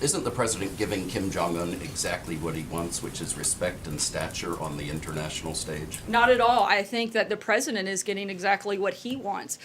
Isn't the president giving Kim Jong-un exactly what he wants, which is respect and stature on the international stage? Not at all. I think that the president is getting exactly what he wants.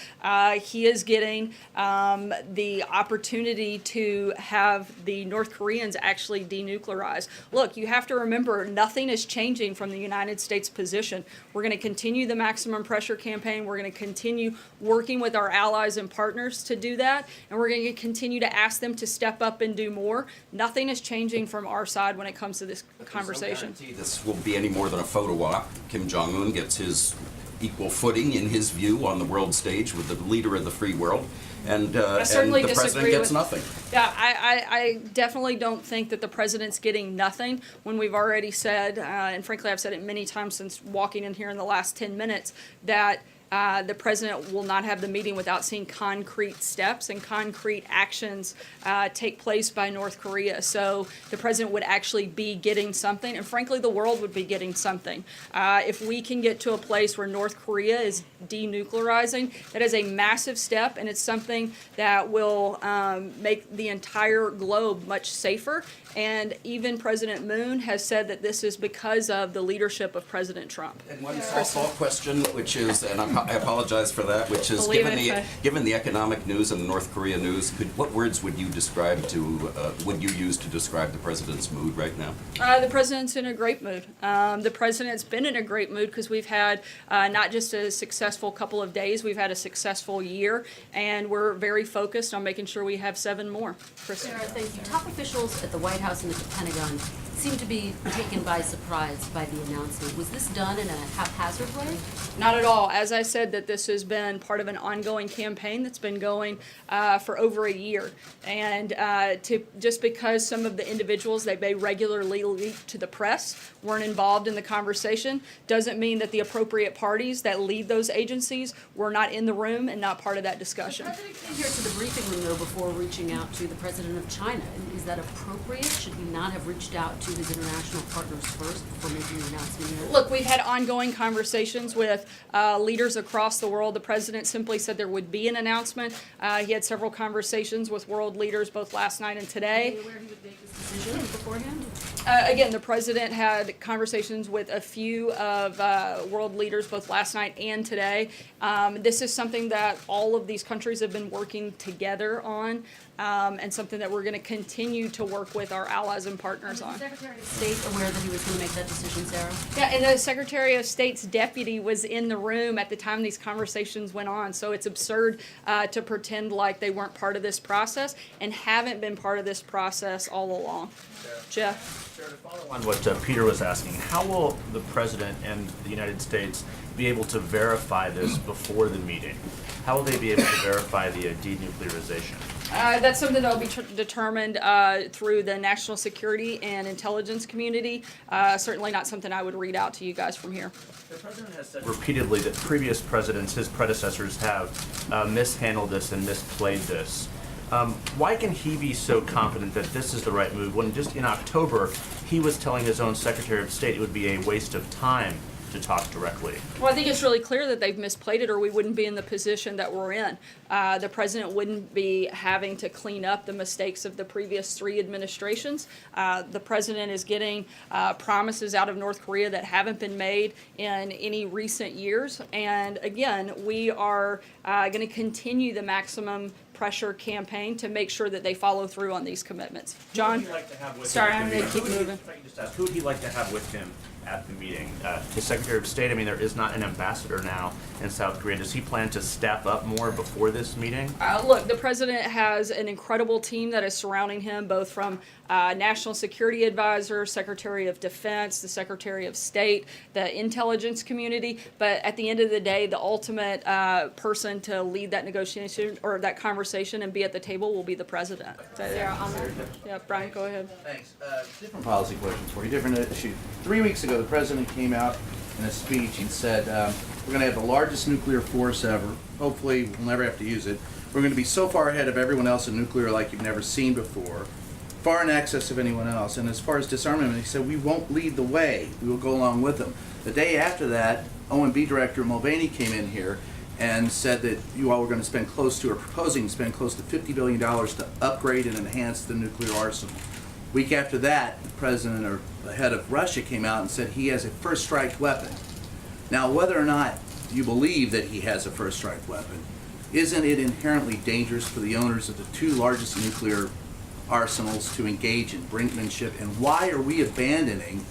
He is getting the opportunity to have the North Koreans actually denuclearize. Look, you have to remember, nothing is changing from the United States position. We're going to continue the maximum pressure campaign. We're going to continue working with our allies and partners to do that. And we're going to continue to ask them to step up and do more. Nothing is changing from our side when it comes to this conversation. There's no guarantee this will be any more than a photo op. Kim Jong-un gets his equal footing, in his view, on the world stage with the leader of the free world, and the president gets nothing. Yeah, I definitely don't think that the president's getting nothing when we've already said, and frankly I've said it many times since walking in here in the last 10 minutes, that the president will not have the meeting without seeing concrete steps and concrete actions take place by North Korea. So the president would actually be getting something, and frankly, the world would be getting something. If we can get to a place where North Korea is denuclearizing, that is a massive step, and it's something that will make the entire globe much safer. And even President Moon has said that this is because of the leadership of President Trump. And one softball question, which is, and I apologize for that, which is, given the economic news and the North Korea news, what words would you use to describe the president's mood right now? The president's in a great mood. The president's been in a great mood because we've had not just a successful couple of days, we've had a successful year, and we're very focused on making sure we have 7 more. Sarah, thank you. Top officials at the White House and the Pentagon seem to be taken by surprise by the announcement. Was this done in a haphazard way? Not at all. As I said, that this has been part of an ongoing campaign that's been going for over a year. And just because some of the individuals that may regularly leak to the press weren't involved in the conversation doesn't mean that the appropriate parties that lead those agencies were not in the room and not part of that discussion. The president came here to the briefing room, though, before reaching out to the president of China. Is that appropriate? Should he not have reached out to his international partners first before making the announcement here? Look, we've had ongoing conversations with leaders across the world. The president simply said there would be an announcement. He had several conversations with world leaders both last night and today. Were you aware he would make this decision beforehand? Again, the president had conversations with a few of world leaders both last night and today. This is something that all of these countries have been working together on, and something that we're going to continue to work with our allies and partners on. Was the Secretary of State aware that he was going to make that decision, Sarah? Yeah, and the Secretary of State's deputy was in the room at the time these conversations went on, so it's absurd to pretend like they weren't part of this process and haven't been part of this process all along. Jeff? Sarah, to follow on what Peter was asking, how will the president and the United States be able to verify this before the meeting? How will they be able to verify the denuclearization? That's something that will be determined through the national security and intelligence community. Certainly not something I would read out to you guys from here. The president has said repeatedly that previous presidents, his predecessors, have mishandled this and misplayed this. Why can he be so confident that this is the right move when just in October he was telling his own Secretary of State it would be a waste of time to talk directly? Well, I think it's really clear that they've misplayed it, or we wouldn't be in the position that we're in. The president wouldn't be having to clean up the mistakes of the previous 3 administrations. The president is getting promises out of North Korea that haven't been made in any recent years. And again, we are going to continue the maximum pressure campaign to make sure that they follow through on these commitments. John? Sorry, I'm going to keep moving. If I can just ask, who would he like to have with him at the meeting? The Secretary of State, I mean, there is not an ambassador now in South Korea. Does he plan to staff up more before this meeting? Look, the president has an incredible team that is surrounding him, both from National Security Advisor, Secretary of Defense, the Secretary of State, the intelligence community. But at the end of the day, the ultimate person to lead that negotiation or that conversation and be at the table will be the president. Sarah, on that. Yeah, Brian, go ahead. Thanks. Different policy questions for you, different issue. 3 weeks ago, the president came out in a speech and said, we're going to have the largest nuclear force ever. Hopefully, we'll never have to use it. We're going to be so far ahead of everyone else in nuclear like you've never seen before, far in excess of anyone else. And as far as disarmament, he said, we won't lead the way. We will go along with them. The day after that, OMB Director Mulvaney came in here and said that you all were going to spend close to, or proposing to spend close to $50 billion to upgrade and enhance the nuclear arsenal. Week after that, the president or the head of Russia came out and said he has a first strike weapon. Now, whether or not you believe that he has a first strike weapon, isn't it inherently dangerous for the owners of the two largest nuclear arsenals to engage in brinkmanship? And why are we abandoning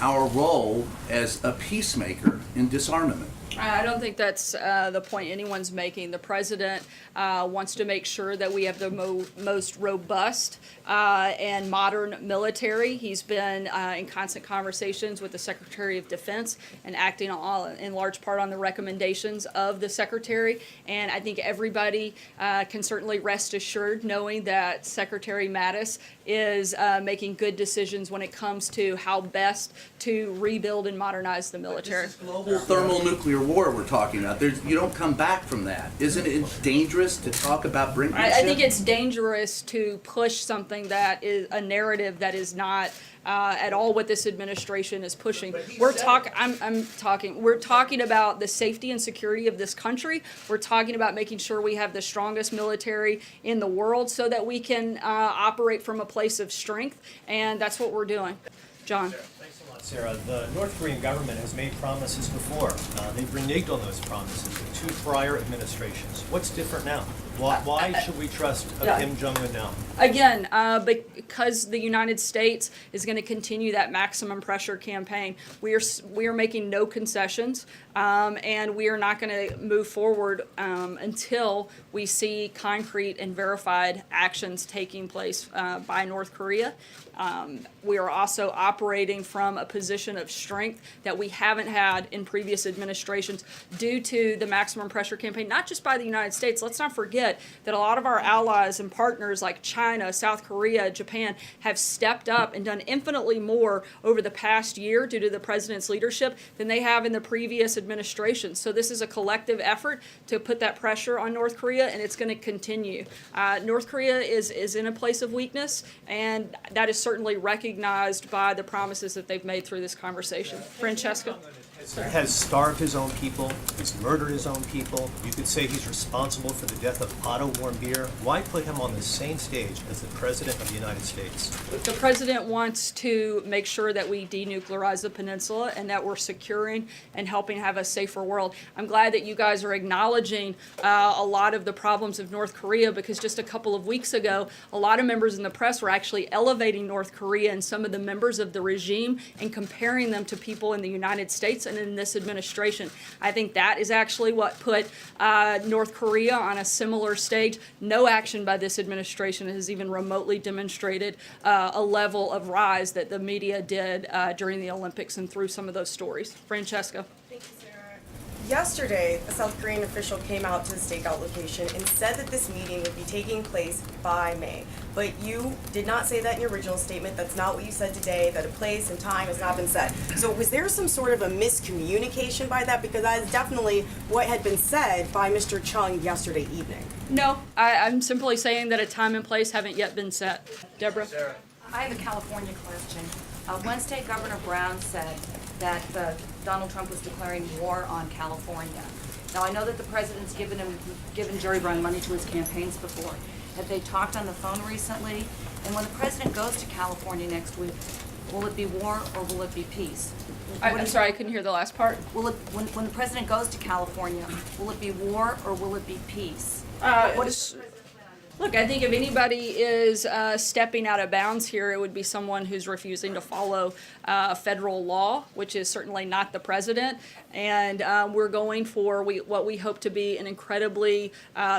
our role as a peacemaker in disarmament? I don't think that's the point anyone's making. The president wants to make sure that we have the most robust and modern military. He's been in constant conversations with the Secretary of Defense and acting in large part on the recommendations of the Secretary. And I think everybody can certainly rest assured knowing that Secretary Mattis is making good decisions when it comes to how best to rebuild and modernize the military. This is global thermonuclear war we're talking about. You don't come back from that. Isn't it dangerous to talk about brinkmanship? I think it's dangerous to push something that is a narrative that is not at all what this administration is pushing. We're talking about the safety and security of this country. We're talking about making sure we have the strongest military in the world so that we can operate from a place of strength, and that's what we're doing. John. Thanks a lot, Sarah. The North Korean government has made promises before. They've reneged on those promises in 2 prior administrations. What's different now? Why should we trust Kim Jong-un now? Again, because the United States is going to continue that maximum pressure campaign. We are making no concessions, and we are not going to move forward until we see concrete and verified actions taking place by North Korea. We are also operating from a position of strength that we haven't had in previous administrations due to the maximum pressure campaign, not just by the United States. Let's not forget that a lot of our allies and partners like China, South Korea, Japan have stepped up and done infinitely more over the past year due to the president's leadership than they have in the previous administration. So this is a collective effort to put that pressure on North Korea, and it's going to continue. North Korea is in a place of weakness, and that is certainly recognized by the promises that they've made through this conversation. Francesca? Has starved his own people, has murdered his own people. You could say he's responsible for the death of Otto Warmbier. Why put him on the same stage as the President of the United States? The president wants to make sure that we denuclearize the peninsula and that we're securing and helping have a safer world. I'm glad that you guys are acknowledging a lot of the problems of North Korea, because just a couple of weeks ago, a lot of members in the press were actually elevating North Korea and some of the members of the regime and comparing them to people in the United States and in this administration. I think that is actually what put North Korea on a similar stage. No action by this administration has even remotely demonstrated a level of rise that the media did during the Olympics and through some of those stories. Francesca. Thank you, Sarah. Yesterday, a South Korean official came out to the stakeout location and said that this meeting would be taking place by May. But you did not say that in your original statement. That's not what you said today, that a place and time has not been set. So was there some sort of a miscommunication by that? Because that is definitely what had been said by Mr. Chung yesterday evening. No, I'm simply saying that a time and place haven't yet been set. Deborah? I have a California question. Wednesday, Governor Brown said that Donald Trump was declaring war on California. Now, I know that the president's given Jerry Brown money to his campaigns before. Have they talked on the phone recently? And when the president goes to California next week, will it be war or will it be peace? I'm sorry, I couldn't hear the last part. Will it, when the president goes to California, will it be war or will it be peace? What is Look, I think if anybody is stepping out of bounds here, it would be someone who's refusing to follow federal law, which is certainly not the president. And we're going for what we hope to be an incredibly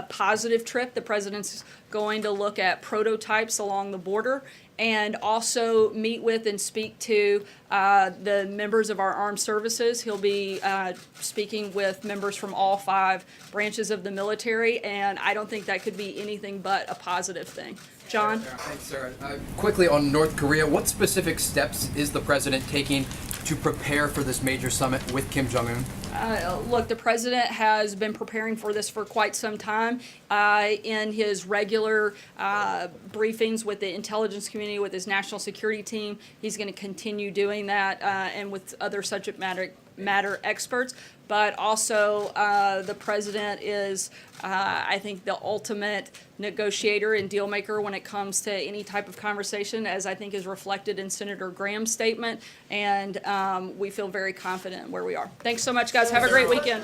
positive trip. The president's going to look at prototypes along the border and also meet with and speak to the members of our armed services. He'll be speaking with members from all 5 branches of the military, and I don't think that could be anything but a positive thing. John? Thanks, Sarah. Quickly on North Korea, what specific steps is the president taking to prepare for this major summit with Kim Jong-un? Look, the president has been preparing for this for quite some time. In his regular briefings with the intelligence community, with his national security team, he's going to continue doing that, and with other subject matter matter experts, but also the president is, I think, the ultimate negotiator and deal maker when it comes to any type of conversation, as I think is reflected in Senator Graham's statement, and we feel very confident where we are. Thanks so much, guys. Have a great weekend.